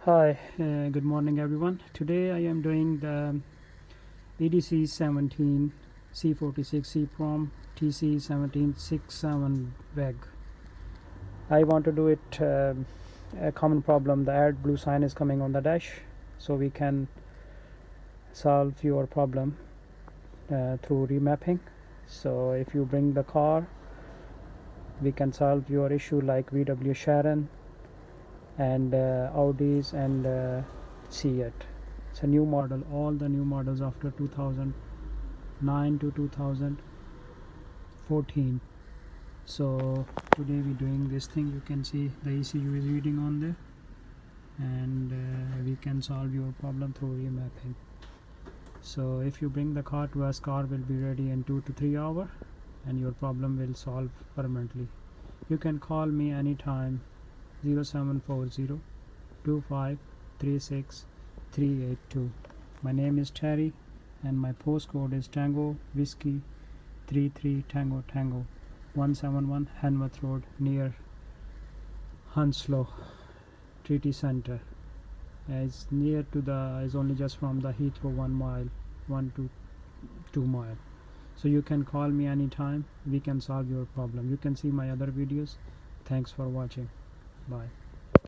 Hi, good morning everyone. Today I am doing the EDC17C46 EEPROM TC1767 VAG. I want to do it a common problem. The add blue sign is coming on the dash, so we can solve your problem through remapping. So if you bring the car, we can solve your issue like VW Sharon and Audis and Seat. It's a new model, all the new models after 2009 to 2014. So today we're doing this thing. You can see the ECU is reading on there, and we can solve your problem through remapping. So if you bring the car to us, car will be ready in 2 to 3 hours and your problem will solve permanently. You can call me anytime 0740 2536 382. My name is Terry and my postcode is Tango Whiskey 33 Tango Tango 171 Hanworth Road near Hounslow Treaty Center. It's near to the, is only just from the Heathrow 1 mile, 1 to 2 mile. So you can call me anytime. We can solve your problem. You can see my other videos. Thanks for watching. Bye.